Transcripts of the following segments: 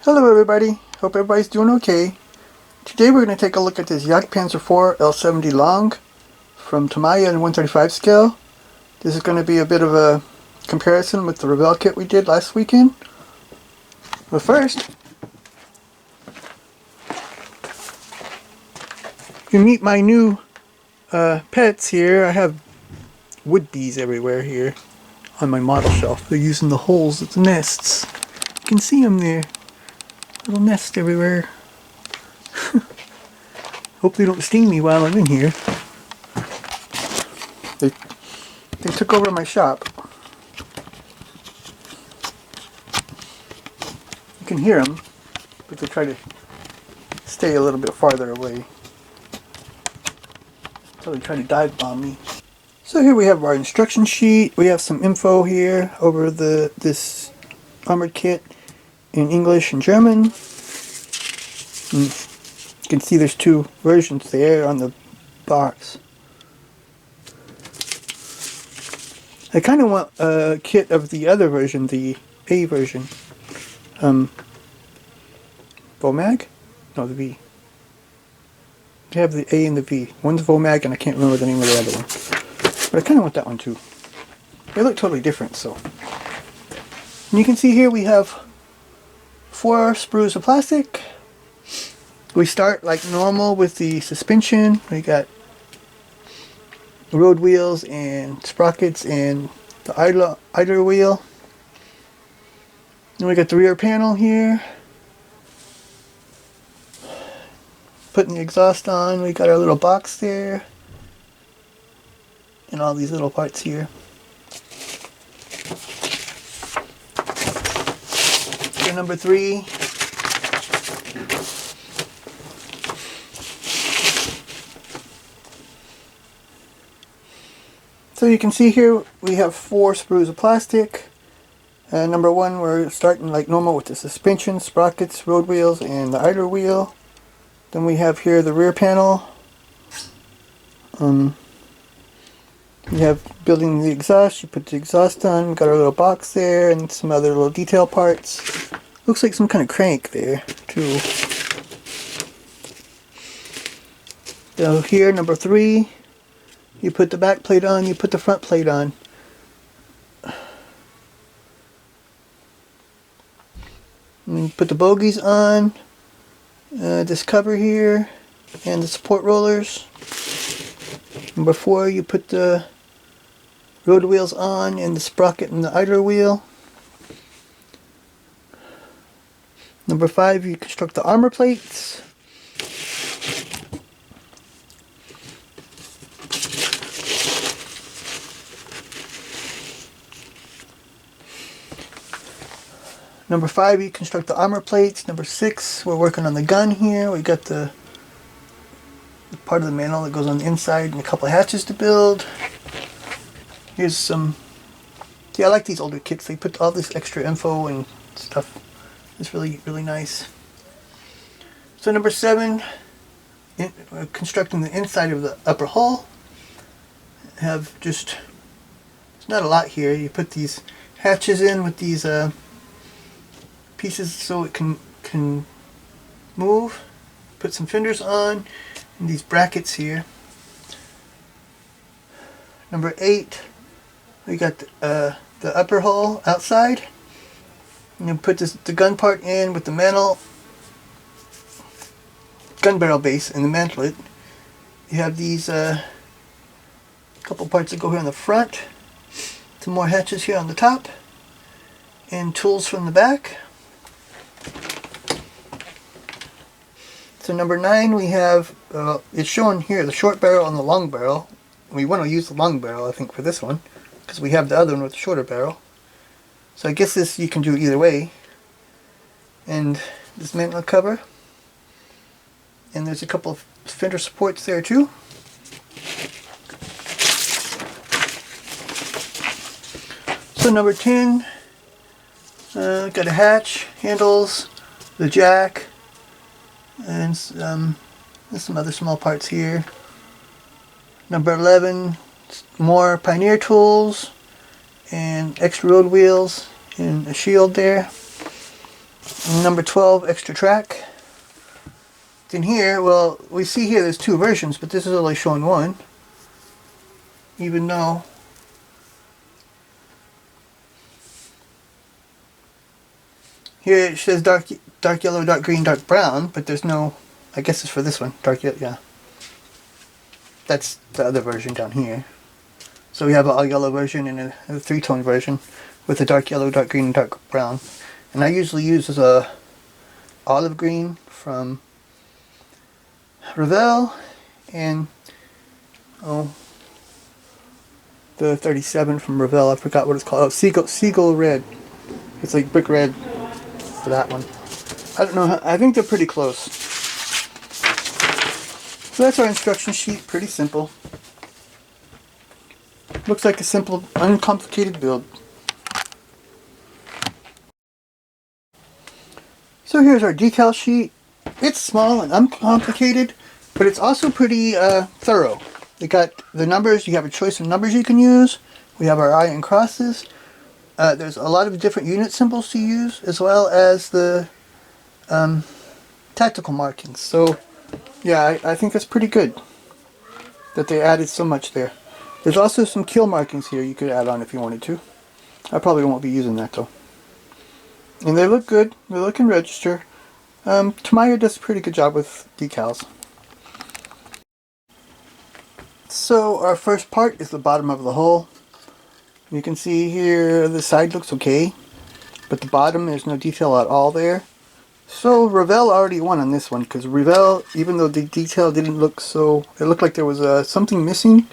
Hello everybody, hope everybody's doing okay. Today we're going to take a look at this Jagdpanzer IV L70 long from Tamiya in 135 scale. This is going to be a bit of a comparison with the Revell kit we did last weekend. But first, you meet my new pets here. I have wood bees everywhere here on my model shelf. They're using the holes as nests. You can see them there. Little nest everywhere. Hope they don't sting me while I'm in here. They took over my shop. You can hear them, but they try to stay a little bit farther away. So they try to dive bomb me. So here we have our instruction sheet. We have some info here over this armored kit in English and German. You can see there's two versions there on the box. I kind of want a kit of the other version, the A version. Vomag? No, the V. They have the A and the V. One's Vomag and I can't remember the name of the other one. But I kind of want that one too. They look totally different, so. And you can see here we have 4 sprues of plastic. We start like normal with the suspension. We got road wheels and sprockets and the idler wheel. Then we got the rear panel here. Putting the exhaust on. We got our little box there. And all these little parts here. So number 3. So you can see here we have 4 sprues of plastic. Number 1, we're starting like normal with the suspension, sprockets, road wheels, and the idler wheel. Then we have here the rear panel. You have building the exhaust. You put the exhaust on. We got our little box there and some other little detail parts. Looks like some kind of crank there too. So here, number 3. You put the back plate on, you put the front plate on. And you put the bogies on, this cover here, and the support rollers. Number 4, you put the road wheels on, and the sprocket and the idler wheel. Number 5, you construct the armor plates. Number 5, you construct the armor plates. Number 6, we're working on the gun here. We got the part of the mantle that goes on the inside and a couple of hatches to build. Here's some... See, I like these older kits. They put all this extra info and stuff. It's really, really nice. So number 7, we're constructing the inside of the upper hull. Have just... It's not a lot here. You put these hatches in with these... pieces so it can move. Put some fenders on and these brackets here. Number 8, we got the upper hull outside. And you put the gun part in with the mantle, gun barrel base, and the mantlet. You have these couple parts that go here on the front. Some more hatches here on the top, and tools from the back. So number 9, we have, it's shown here, the short barrel and the long barrel. We want to use the long barrel, I think, for this one, because we have the other one with the shorter barrel. So I guess this you can do either way. And this mantle cover. And there's a couple of fender supports there too. So number 10, got a hatch, handles, the jack, and there's some other small parts here. Number 11, more Pioneer tools and extra road wheels and a shield there. Number 12, extra track. In here, well, we see here there's two versions, but this is only showing one. Even though here it says dark yellow, dark green, dark brown, but there's no, I guess it's for this one, dark yellow, yeah. That's the other version down here. So we have an all yellow version and a three-tone version with a dark yellow, dark green, and dark brown. And I usually use a olive green from Revell and the 37 from Revell. I forgot what it's called. Oh, Seagull Red. It's like brick red for that one. I don't know. I think they're pretty close. So that's our instruction sheet. Pretty simple. Looks like a simple, uncomplicated build. So here's our decal sheet. It's small and uncomplicated, but it's also pretty thorough. They got the numbers. You have a choice of numbers you can use. We have our I and crosses. There's a lot of different unit symbols to use, as well as the tactical markings. So yeah, I think that's pretty good that they added so much there. There's also some kill markings here you could add on if you wanted to. I probably won't be using that though. And they look good. They look in register. Tamiya does a pretty good job with decals. So our first part is the bottom of the hull. You can see here the side looks okay, but the bottom there's no detail at all there. So Revell already won on this one, because Revell, even though the detail didn't look so, it looked like there was something missing,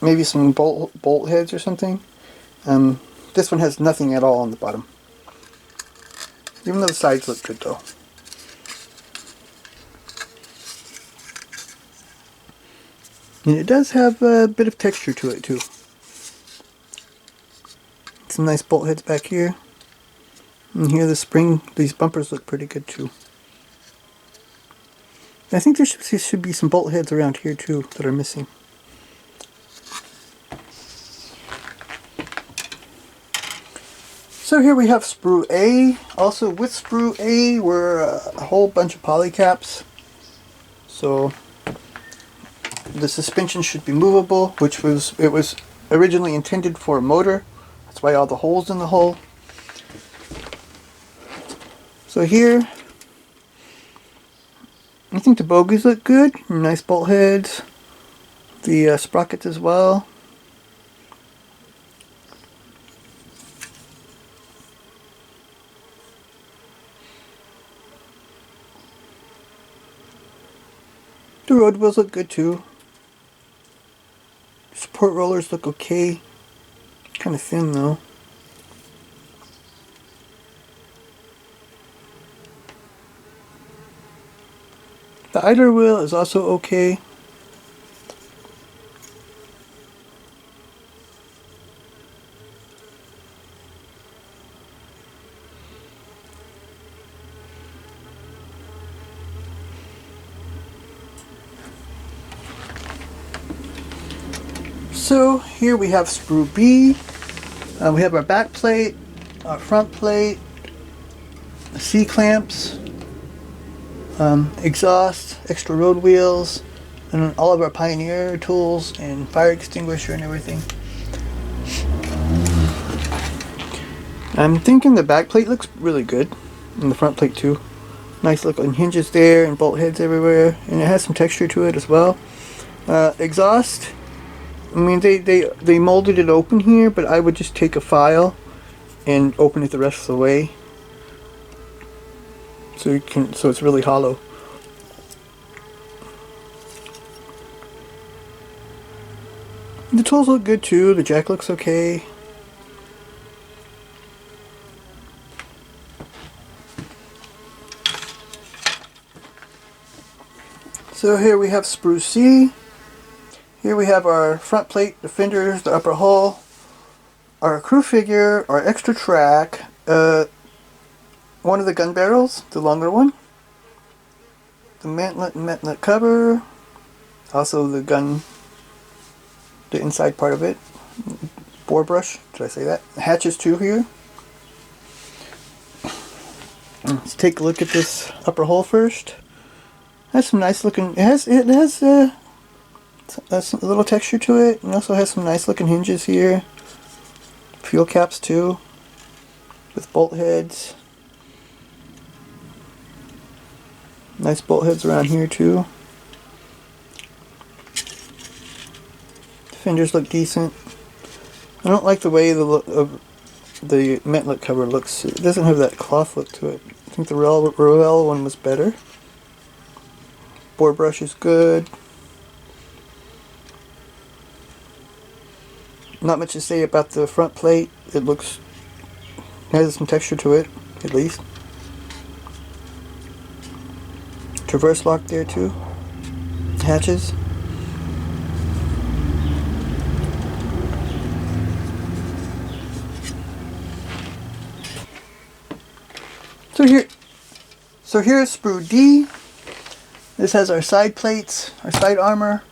maybe some bolt heads or something. This one has nothing at all on the bottom, even though the sides look good though. And it does have a bit of texture to it too. Some nice bolt heads back here. And here the spring, these bumpers look pretty good too. I think there should be some bolt heads around here too that are missing. So here we have sprue A. Also with sprue A were a whole bunch of poly caps. So the suspension should be movable, which was originally intended for a motor. That's why all the holes in the hull. So here, I think the bogies look good. Nice bolt heads. The sprockets as well. The road wheels look good too. Support rollers look okay. Kind of thin though. The idler wheel is also okay. So here we have sprue B. We have our back plate, our front plate, C-clamps, exhaust, extra road wheels, and all of our Pioneer tools and fire extinguisher and everything. I'm thinking the back plate looks really good, and the front plate too. Nice looking hinges there and bolt heads everywhere, and it has some texture to it as well. Exhaust, I mean they molded it open here, but I would just take a file and open it the rest of the way, so it's really hollow. The tools look good too. The jack looks okay. So here we have sprue C. Here we have our front plate, the fenders, the upper hull, our crew figure, our extra track, one of the gun barrels, the longer one, the mantlet and mantlet cover, also the gun, the inside part of it, bore brush, did I say that? The hatches too here. Let's take a look at this upper hole first. Has some nice looking. It has a little texture to it. It also has some nice looking hinges here. Fuel caps too, with bolt heads. Nice bolt heads around here too. The fenders look decent. I don't like the way the look of the Metlet cover looks. It doesn't have that cloth look to it. I think the Revell one was better. Bore brush is good. Not much to say about the front plate. It has some texture to it, at least. Traverse lock there too. Hatches. So here's sprue D. This has our side plates, our side armor,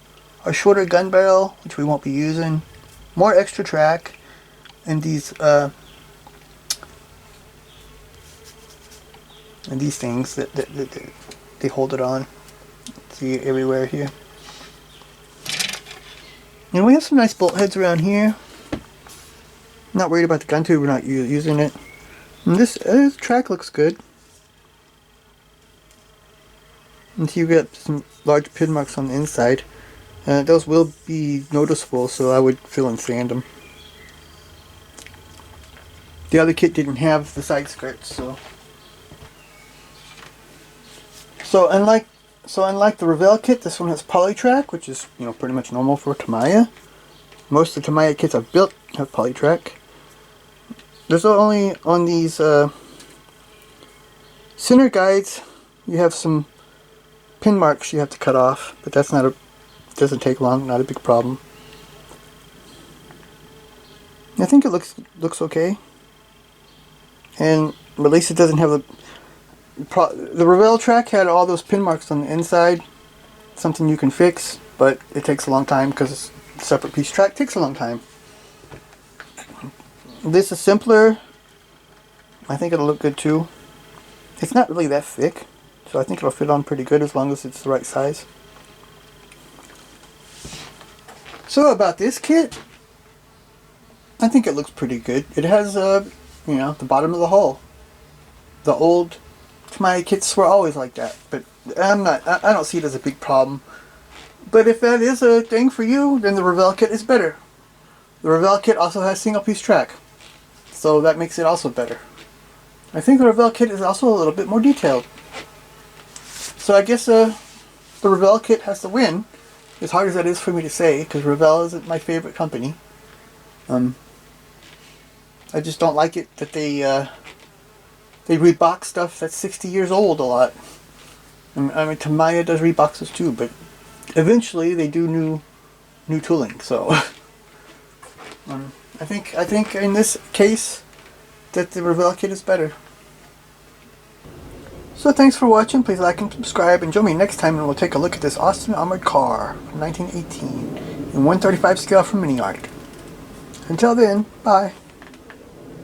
our shorter gun barrel, which we won't be using, more extra track, and these things that they hold it on. See it everywhere here. And we have some nice bolt heads around here. Not worried about the gun tube, we're not using it. And this track looks good. And you get some large pin marks on the inside. Those will be noticeable, so I would fill and sand them. The other kit didn't have the side skirts, so unlike the Revell kit, this one has polytrack, which is pretty much normal for Tamiya. Most of the Tamiya kits I've built have polytrack. There's only on these center guides you have some pin marks you have to cut off, but that's doesn't take long, not a big problem. I think it looks okay, and at least it doesn't have the Revell track had all those pin marks on the inside. Something you can fix, but it takes a long time because it's a separate piece. Track takes a long time. This is simpler. I think it'll look good too. It's not really that thick, so I think it'll fit on pretty good as long as it's the right size. So about this kit, I think it looks pretty good. It has the bottom of the hull. The old Tamiya kits were always like that, but I don't see it as a big problem. But if that is a thing for you, then the Revell kit is better. The Revell kit also has single piece track, so that makes it also better. I think the Revell kit is also a little bit more detailed. So I guess the Revell kit has to win, as hard as that is for me to say, because Revell isn't my favorite company. I just don't like it that they rebox stuff that's 60 years old a lot. I mean, Tamiya does reboxes too, but eventually they do new tooling. So I think in this case that the Revell kit is better. So thanks for watching. Please like and subscribe, and join me next time and we'll take a look at this awesome armored car from 1918 in 1/35 scale from Mini Art. Until then, bye.